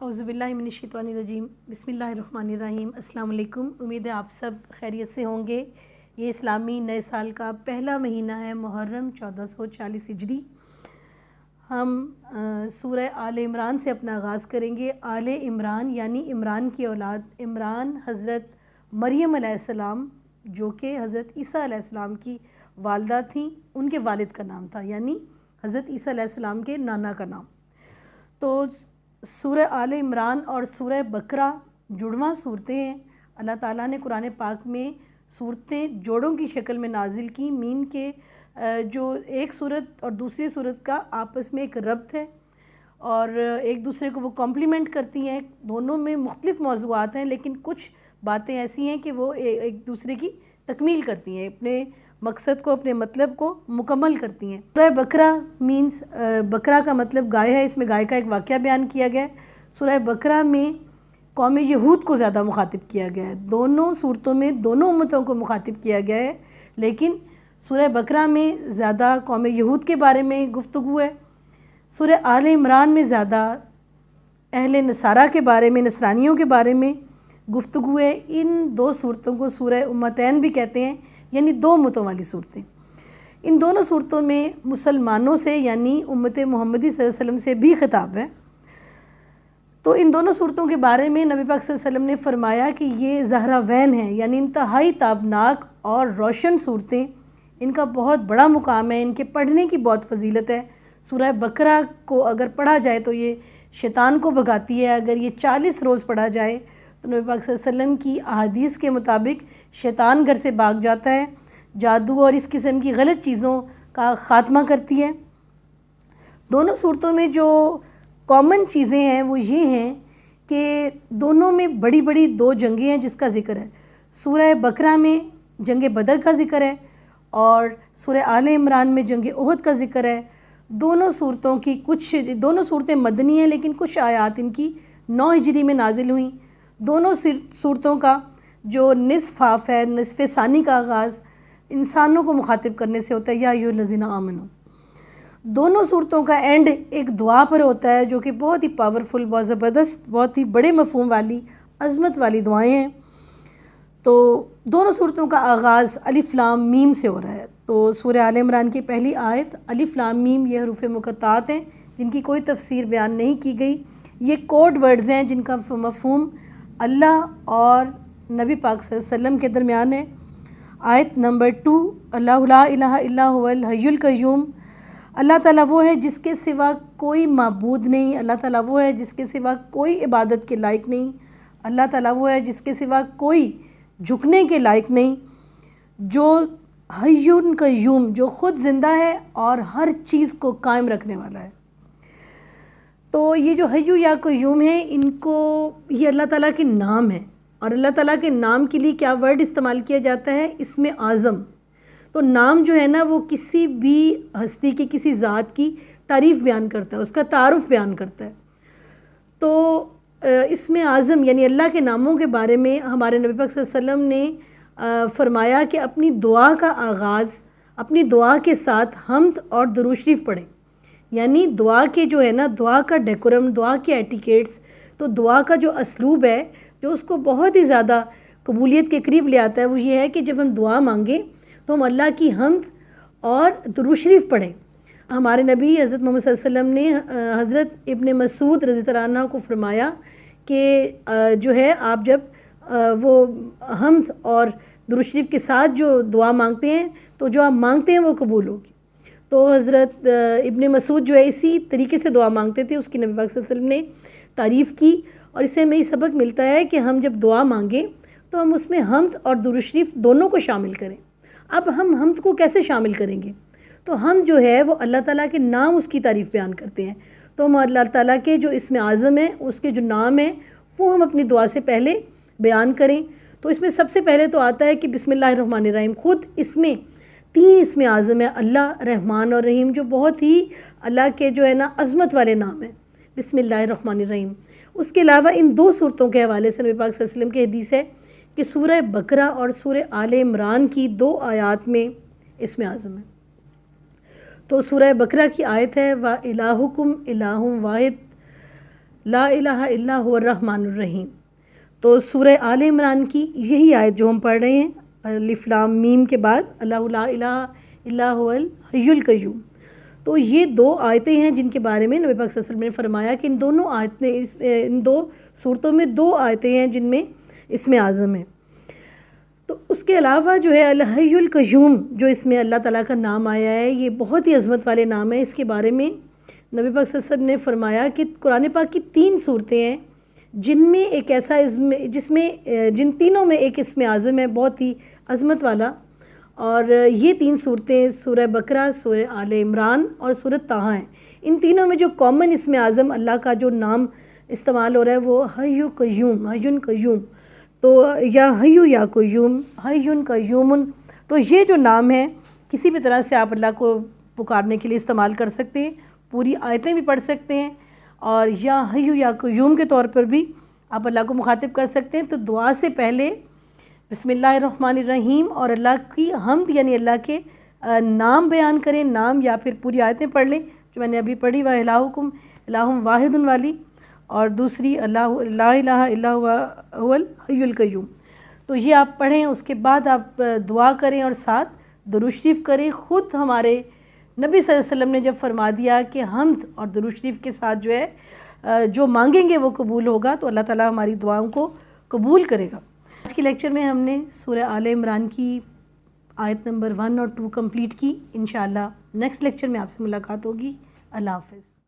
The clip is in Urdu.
اعوذ باللہ من الشیطان الرجیم بسم اللہ الرحمن الرحیم۔ السلام علیکم، امید ہے آپ سب خیریت سے ہوں گے۔ یہ اسلامی نئے سال کا پہلا مہینہ ہے محرم 1440 ہجری۔ ہم سورہ آل عمران سے اپنا آغاز کریں گے۔ آل عمران یعنی عمران کی اولاد۔ عمران حضرت مریم علیہ السلام جو کہ حضرت عیسیٰ علیہ السلام کی والدہ تھیں، ان کے والد کا نام تھا، یعنی حضرت عیسیٰ علیہ السلام کے نانا کا نام۔ تو سورہ آل عمران اور سورہ بقرہ جڑواں صورتیں ہیں۔ اللہ تعالیٰ نے قرآن پاک میں صورتیں جوڑوں کی شکل میں نازل کی۔ مین کے جو ایک صورت اور دوسری صورت کا آپس میں ایک ربط ہے اور ایک دوسرے کو وہ کمپلیمنٹ کرتی ہیں۔ دونوں میں مختلف موضوعات ہیں، لیکن کچھ باتیں ایسی ہیں کہ وہ ایک دوسرے کی تکمیل کرتی ہیں، اپنے مقصد کو، اپنے مطلب کو مکمل کرتی ہیں۔ سورہ بقرہ مینس بقرہ کا مطلب گائے ہے، اس میں گائے کا ایک واقعہ بیان کیا گیا ہے۔ سورہ بقرہ میں قوم یہود کو زیادہ مخاطب کیا گیا ہے۔ دونوں صورتوں میں دونوں امتوں کو مخاطب کیا گیا ہے، لیکن سورہ بقرہ میں زیادہ قوم یہود کے بارے میں گفتگو ہے۔ سورہ آل عمران میں زیادہ اہل نصارہ کے بارے میں، نصرانیوں کے بارے میں گفتگو ہے۔ ان دو صورتوں کو سورہ امتین بھی کہتے ہیں، یعنی دو امتوں والی صورتیں۔ ان دونوں صورتوں میں مسلمانوں سے یعنی امت محمدی صلی اللہ علیہ وسلم سے بھی خطاب ہے۔ تو ان دونوں صورتوں کے بارے میں نبی پاک صلی اللہ علیہ وسلم نے فرمایا کہ یہ زہراوین ہیں، یعنی انتہائی تابناک اور روشن صورتیں۔ ان کا بہت بڑا مقام ہے، ان کے پڑھنے کی بہت فضیلت ہے۔ سورہ بقرہ کو اگر پڑھا جائے تو یہ شیطان کو بھگاتی ہے۔ اگر یہ 40 روز پڑھا جائے تو نبی پاک صلی اللہ علیہ وسلم کی احادیث کے مطابق شیطان گھر سے بھاگ جاتا ہے، جادو اور اس قسم کی غلط چیزوں کا خاتمہ کرتی ہے۔ دونوں صورتوں میں جو کامن چیزیں ہیں وہ یہ ہیں کہ دونوں میں بڑی بڑی دو جنگیں ہیں جس کا ذکر ہے۔ سورہ بقرہ میں جنگ بدر کا ذکر ہے اور سورہ آل عمران میں جنگ احد کا ذکر ہے۔ دونوں صورتیں مدنی ہیں، لیکن کچھ آیات ان کی 9 ہجری میں نازل ہوئیں۔ دونوں صورتوں کا جو نصف ہاف ہے، نصف ثانی کا آغاز انسانوں کو مخاطب کرنے سے ہوتا ہے، یا ایھا الذین آمنوا۔ دونوں صورتوں کا اینڈ ایک دعا پر ہوتا ہے جو کہ بہت ہی پاورفل، بہت زبردست، بہت ہی بڑے مفہوم والی، عظمت والی دعائیں ہیں۔ تو دونوں صورتوں کا آغاز الف لام میم سے ہو رہا ہے۔ تو سورہ آل عمران کی پہلی آیت الف لام میم، یہ حروف مقطعات ہیں جن کی کوئی تفسیر بیان نہیں کی گئی۔ یہ کوڈ ورڈز ہیں جن کا مفہوم اللہ اور نبی پاک صلی اللہ علیہ وسلم کے درمیان ہے۔ آیت نمبر 2، اللہ لا الہ الا هو الحی القیوم۔ اللہ تعالیٰ وہ ہے جس کے سوا کوئی معبود نہیں، اللہ تعالیٰ وہ ہے جس کے سوا کوئی عبادت کے لائق نہیں، اللہ تعالیٰ وہ ہے جس کے سوا کوئی جھکنے کے لائق نہیں، جو حی قیوم، جو خود زندہ ہے اور ہر چیز کو قائم رکھنے والا ہے۔ تو یہ جو حی یا قیوم ہیں، ان کو یہ اللہ تعالیٰ کے نام ہے، اور اللہ تعالیٰ کے نام کے لیے کیا ورڈ استعمال کیا جاتا ہے؟ اسم اعظم۔ تو نام جو ہے نا وہ کسی بھی ہستی کی، کسی ذات کی تعریف بیان کرتا ہے، اس کا تعارف بیان کرتا ہے۔ تو اسم اعظم یعنی اللہ کے ناموں کے بارے میں ہمارے نبی پاک صلی اللہ علیہ وسلم نے فرمایا کہ اپنی دعا کا آغاز اپنی دعا کے ساتھ حمد اور درود شریف پڑھیں۔ یعنی دعا کے جو ہے نا، دعا کا ڈیکورم، دعا کے ایٹیکیٹس، تو دعا کا جو اسلوب ہے جو اس کو بہت ہی زیادہ قبولیت کے قریب لے آتا ہے، وہ یہ ہے کہ جب ہم دعا مانگیں تو ہم اللہ کی حمد اور درود شریف پڑھیں۔ ہمارے نبی حضرت محمد صلی اللہ علیہ وسلم نے حضرت ابن مسعود رضی اللہ عنہ کو فرمایا کہ جو ہے آپ جب وہ حمد اور درود شریف کے ساتھ جو دعا مانگتے ہیں تو جو آپ مانگتے ہیں وہ قبول ہوگی۔ تو حضرت ابن مسعود جو ہے اسی طریقے سے دعا مانگتے تھے، اس کی نبی پاک صلی اللہ علیہ وسلم نے تعریف کی، اور اس سے ہمیں یہ سبق ملتا ہے کہ ہم جب دعا مانگیں تو ہم اس میں حمد اور درود شریف دونوں کو شامل کریں۔ اب ہم حمد کو کیسے شامل کریں گے؟ تو ہم جو ہے وہ اللہ تعالیٰ کے نام، اس کی تعریف بیان کرتے ہیں۔ تو ہم اللہ تعالیٰ کے جو اسم اعظم ہیں، اس کے جو نام ہیں، وہ ہم اپنی دعا سے پہلے بیان کریں۔ تو اس میں سب سے پہلے تو آتا ہے کہ بسم اللہ الرحمن الرحیم۔ خود اس میں 3 اسم اعظم ہیں، اللہ، رحمان اور رحیم، جو بہت ہی اللہ کے جو ہے نا عظمت والے نام ہیں، بسم اللہ الرحمن الرحیم۔ اس کے علاوہ ان 2 صورتوں کے حوالے سے نبی پاک صلی اللہ علیہ وسلم کی حدیث ہے کہ سورہ بقرہ اور سورہ آل عمران کی 2 آیات میں اسم اعظم ہے۔ تو سورہ بقرہ کی آیت ہے وَإِلَٰهُكُمْ إِلَٰهٌ وَاحِدٌ لا الہ الا هو الرحمن الرحیم۔ تو سورہ آل عمران کی یہی آیت جو ہم پڑھ رہے ہیں، الف لام میم کے بعد اللہ لا الہ الا هو الحی القیوم، تو یہ دو آیتیں ہیں جن کے بارے میں نبی پاک صلی اللہ علیہ وسلم نے فرمایا کہ ان دونوں ان دو صورتوں میں دو آیتیں ہیں جن میں اسم اعظم ہے۔ تو اس کے علاوہ جو ہے الحی القیوم جو اس میں اللہ تعالیٰ کا نام آیا ہے، یہ بہت ہی عظمت والے نام ہے۔ اس کے بارے میں نبی پاک صلی اللہ علیہ وسلم نے فرمایا کہ قرآن پاک کی 3 صورتیں ہیں جن میں ایک ایسا جس میں جن تینوں میں ایک اسم اعظم ہے بہت ہی عظمت والا، اور یہ 3 صورتیں سورہ بقرہ، سورہ آل عمران اور سورہ طٰہٰ ہیں۔ ان تینوں میں جو کامن اسم اعظم اللہ کا جو نام استعمال ہو رہا ہے وہ حی قیوم، حی قیوم، تو یا حیو یا قیوم، حی قیوم، تو یہ جو نام ہے کسی بھی طرح سے آپ اللہ کو پکارنے کے لیے استعمال کر سکتے ہیں، پوری آیتیں بھی پڑھ سکتے ہیں، اور یا حیو یا قیوم کے طور پر بھی آپ اللہ کو مخاطب کر سکتے ہیں۔ تو دعا سے پہلے بسم اللہ الرحمن الرحیم اور اللہ کی حمد یعنی اللہ کے نام بیان کریں، نام یا پھر پوری آیتیں پڑھ لیں جو میں نے ابھی پڑھی، وَإِلَٰهُكُمْ إِلَٰهٌ وَاحِدٌ والی، اور دوسری اللہ لا الہ الا هو الحی القیوم۔ تو یہ آپ پڑھیں، اس کے بعد آپ دعا کریں اور ساتھ درود شریف کریں۔ خود ہمارے نبی صلی اللہ علیہ وسلم نے جب فرما دیا کہ حمد اور درود شریف کے ساتھ جو ہے جو مانگیں گے وہ قبول ہوگا، تو اللہ تعالیٰ ہماری دعاؤں کو قبول کرے گا۔ آج کے لیکچر میں ہم نے سورہ آل عمران کی آیت نمبر 1 اور 2 کمپلیٹ کی۔ انشاءاللہ نیکسٹ لیکچر میں آپ سے ملاقات ہوگی۔ اللہ حافظ۔